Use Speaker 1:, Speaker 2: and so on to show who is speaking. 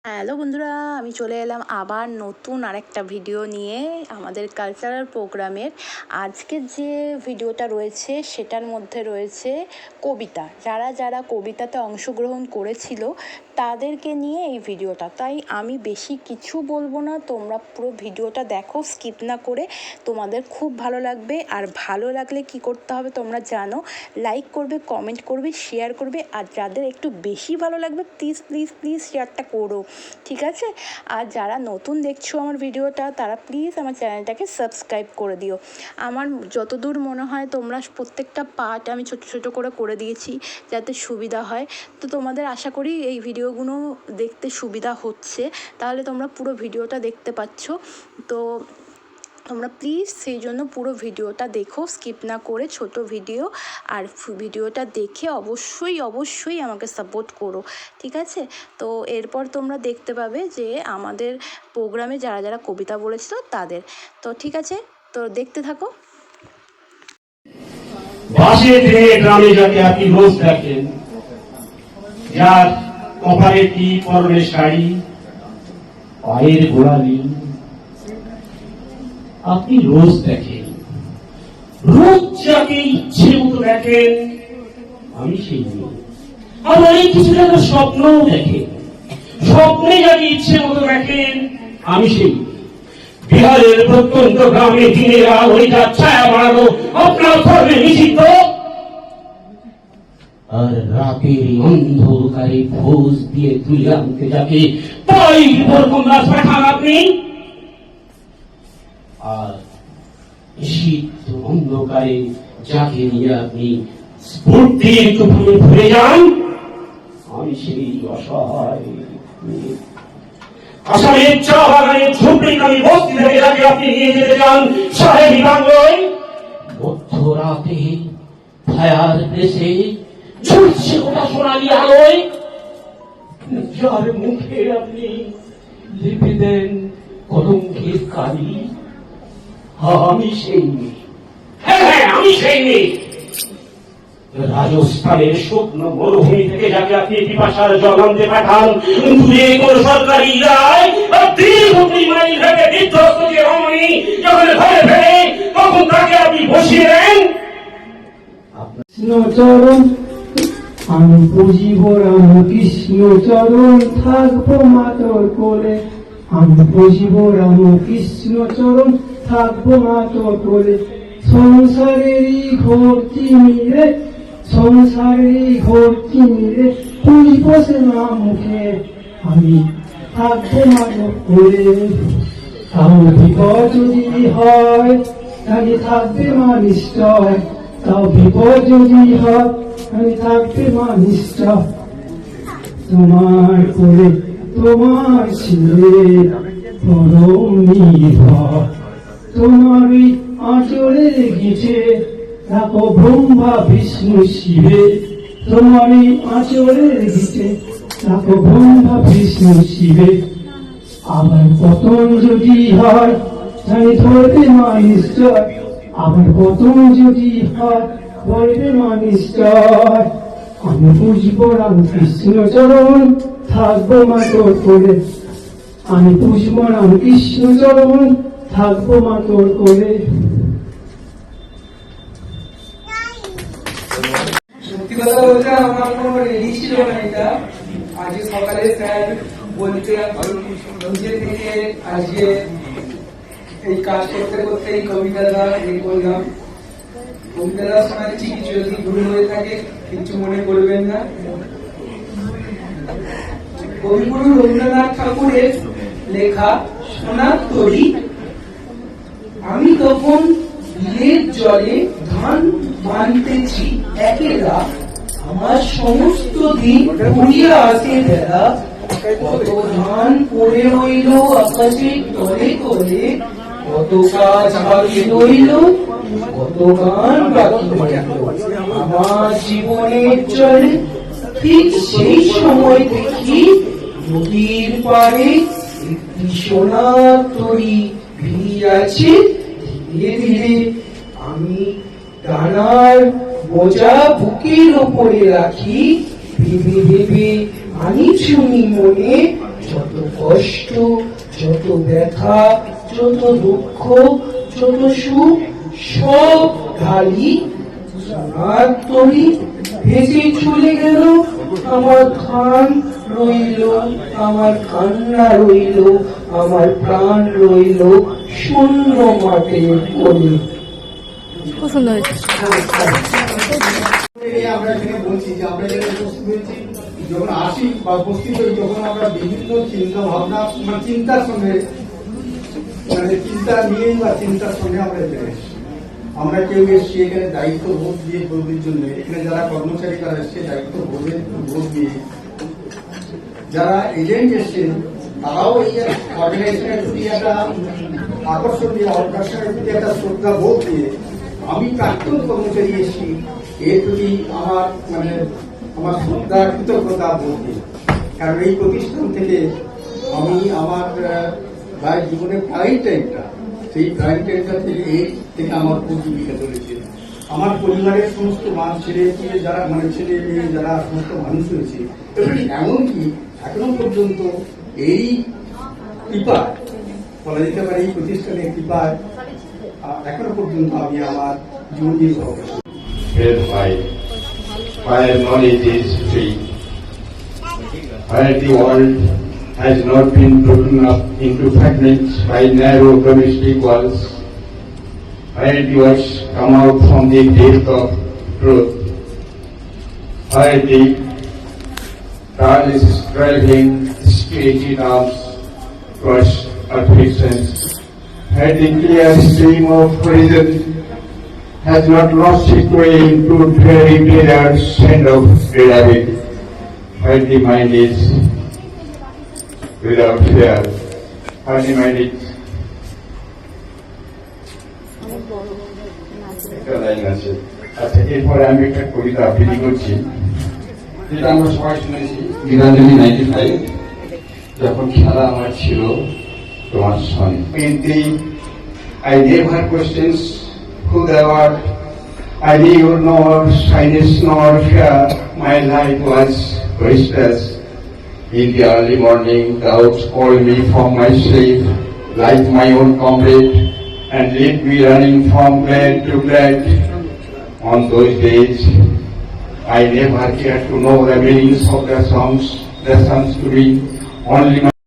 Speaker 1: Hello বন্ধুরা, আমি চলে এলাম আবার নতুন আরেকটা ভিডিও নিয়ে আমাদের কালচারাল প্রোগ্রামের। আজকের যে ভিডিওটা রয়েছে সেটার মধ্যে রয়েছে কবিতা। যারা যারা কবিতাতে অংশগ্রহণ করেছিল তাদেরকে নিয়ে এই ভিডিওটা। তাই আমি বেশি কিছু বলবো না, তোমরা পুরো ভিডিওটা দেখো স্কিপ না করে, তোমাদের খুব ভালো লাগবে। আর ভালো লাগলে কি করতে হবে তোমরা জানো, লাইক করবে, কমেন্ট করবে, শেয়ার করবে। আর যাদের একটু বেশি ভালো লাগবে প্লিজ প্লিজ প্লিজ শেয়ারটা করো, ঠিক আছে? আর যারা নতুন দেখছো আমার ভিডিওটা তারা প্লিজ আমার চ্যানেলটাকে সাবস্ক্রাইব করে দিও। আমার যতদূর মনে হয় তোমরা প্রত্যেকটা পার্ট আমি ছোট ছোট করে করে দিয়েছি যাতে সুবিধা হয়। তো তোমাদের আশা করি এই ভিডিওগুলো দেখতে সুবিধা হচ্ছে, তাহলে তোমরা পুরো ভিডিওটা দেখতে পাচ্ছ। তো তোমরা প্লিজ সেই জন্য পুরো ভিডিওটা দেখো স্কিপ না করে, ছোট ভিডিও। আর ভিডিওটা দেখে অবশ্যই অবশ্যই আমাকে সাপোর্ট করো, ঠিক আছে? তো এরপর তোমরা দেখতে পাবে যে আমাদের প্রোগ্রামে যারা যারা কবিতা বলেছিল তাদের। তো ঠিক আছে, তো দেখতে থাকো।
Speaker 2: বাসে ট্রেনে গ্রামে যাকে আপনি রোজ দেখেন, যার কপালে কি পরনে শাড়ি, পায়ের গোড়ালি আপনি রোজ দেখেন, রোজ যাকে ইচ্ছে মতো দেখেন, আমি সেই মেয়ে। আর অনেক কিছু একটা স্বপ্নও দেখেন, স্বপ্নে যাকে ইচ্ছে মতো দেখেন, আমি সেই বিহারের প্রত্যন্ত গ্রামে দিনের আলোয় যার ছায়া বাড়ানো আপনার ধর্মে নিষিদ্ধ। আর রাতের অন্ধকারে খোঁজ দিয়ে তুলে আনতে যাকে তাই ওরকম রাত পাঠান আপনি। আর শীত অন্ধকারে যাকে নিয়ে আপনি স্ফূর্তির তুফানে ঘুরে যান, আমি সেই অসহায় আসামের চা বাগানের ঝুপড়িখানি বস্তি থেকে যাকে আপনি নিয়ে যেতে চান সাহেবী বাংলায়। মধ্যরাতে ফায়ার প্লেসে ঝুলছে ওটা সোনালি আলোয়, যার মুখে আপনি লিপি দেন কলঙ্কের কালি, আমি সেই মেয়ে। হ্যাঁ হ্যাঁ, আমি সেই মেয়ে। রাজস্থানের শুকনো মরুভূমি থেকে যাকে আপনি পিপাসার জল আনতে পাঠান দূরে কোন সরকারি রায় দীর্ঘ 2 মাইল থেকে বিধ্বস্ত যে রমণী যখন ঘরে ফেরে তখন তাকে আপনি বসিয়ে দেন।
Speaker 3: কৃষ্ণচরণ আমি পুজিব রাম কৃষ্ণচরণ থাকবো মাতর কোলে, আমি পুজিব রাম কৃষ্ণচরণ থাকবো মাতর কোলে। সংসারেরই ঘোর চিনিরে, সংসারেরই ঘোর চিনিরে, পুজিব সে না মুখে, আমি থাকবো মাতর কোলে। তাও বিপদ যদি হয় তাহলে থাকবে মা নিশ্চয়, তাও বিপদ যদি হয় আমি থাকবে মা নিশ্চয়। তোমার কোলে তোমার ছেলে পরম নির্ভর, তোমার ওই আঁচলে গেছে রাখো ব্রহ্মা বিষ্ণু শিবে, তোমার ওই আঁচলে গেছে রাখো ব্রহ্মা বিষ্ণু শিবে। আবার পতন যদি হয় জানি ধরবে মা নিশ্চয়, আবার পতন যদি হয় ধরবে মা নিশ্চয়। আমি পুজিব রাম কৃষ্ণচরণ থাকবো মা তোর কোলে, আমি পুজিব রাম কৃষ্ণচরণ থাকবো মা তোর কোলে।
Speaker 4: সত্যি কথা বলতে আমার কোনো রেডি ছিল না এটা। আজকে সকালে স্যার বলতে নিজে থেকে আজকে এই কাজ করতে করতে এই কবিতাটা করলাম। কবিতাটা শোনাচ্ছি, কিছু যদি ভুল হয়ে থাকে কিছু মনে করবেন না। কবিগুরু রবীন্দ্রনাথ ঠাকুরের লেখা সোনার তরী। আমি তখন বিলের জলে ধান বানতেছি একেলা, আমার সমস্ত দিন ফুরিয়ে আসে বেলা, কত ধান পড়ে রইল আকাশের তলে তলে, কত কাজ বাকি রইল, কত গান বাকি রইল আমার জীবনের চলে। ঠিক সেই সময় দেখি নদীর পাড়ে একটি সোনার তরী ভিড় আছে। ধীরে ধীরে আমি ডানার বোঝা বুকের ওপরে রাখি, ভেবে ভেবে আনি শুনি মনে, যত কষ্ট, যত ব্যথা, যত দুঃখ, যত সুখ, সব ঢালি সোনার তরি ভেসে চলে গেল। আমার ধান রইল, আমার কান্না রইল, আমার প্রাণ রইল শূন্য মাঠের কোলে।
Speaker 1: খুব সুন্দর হয়েছে।
Speaker 5: আমরা এখানে বলছি যে আমরা এখানে উপস্থিত হয়েছি, যখন আসি বা উপস্থিত হই তখন আমরা বিভিন্ন চিন্তা ভাবনা মানে চিন্তার সঙ্গে মানে চিন্তা নিয়েই বা চিন্তার সঙ্গে আমরা এখানে এসেছি। আমরা কেউ এসেছি এখানে দায়িত্ব বোধ দিয়ে বদলির জন্য, এখানে যারা কর্মচারী তারা এসছে দায়িত্ব বোধ দিয়ে, যারা এজেন্ট এসছেন তারাও এই অর্গানাইজেশনের প্রতি একটা আকর্ষণ দিয়ে অর্গানাইজেশনের প্রতি একটা শ্রদ্ধা বোধ দিয়ে আমি প্রাক্তন কর্মচারী এসেছি এর প্রতি আমার মানে আমার শ্রদ্ধা কৃতজ্ঞতা বোধ দিই। কারণ এই প্রতিষ্ঠান থেকে আমি আমার প্রায় জীবনের প্রাইম টাইমটা, সেই প্রাইম টাইমটা থেকে এই থেকে আমার জীবিকা চলেছে। আমার পরিবারের সমস্ত ছেলে যারা মানে ছেলে মেয়ে যারা সমস্ত মানুষ হয়েছে, এবং এমনকি এখনো পর্যন্ত এই কৃপায় বলা যেতে পারে এই প্রতিষ্ঠানের কৃপায় এখনো পর্যন্ত আমি আমার জীবন নির্বাহ করি।
Speaker 6: Where knowledge is free, where the world has not been broken up into fragments by narrow domestic walls, where the words come out from the depth of truth, where the tireless striving spirited arms towards perfection, where the clear stream of reason has not lost its way into dreary deserts and of pyramid, where the mind is without fear, where the mind is একটা line আছে। আচ্ছা, এরপরে আমি একটা কবিতা আবৃত্তি করছি, যেটা আমরা সবাই শুনেছি। গীতাঞ্জলি 95, যখন খেলা আমার ছিল তোমার সঙ্গে। I never questions who thou art, I knew nor shyness nor fear, my life was restless. In the early morning thou called me from my sleep like my own comrade, and lead me running from glad to glad. On those days I never cared to know the meanings of the songs to me, only my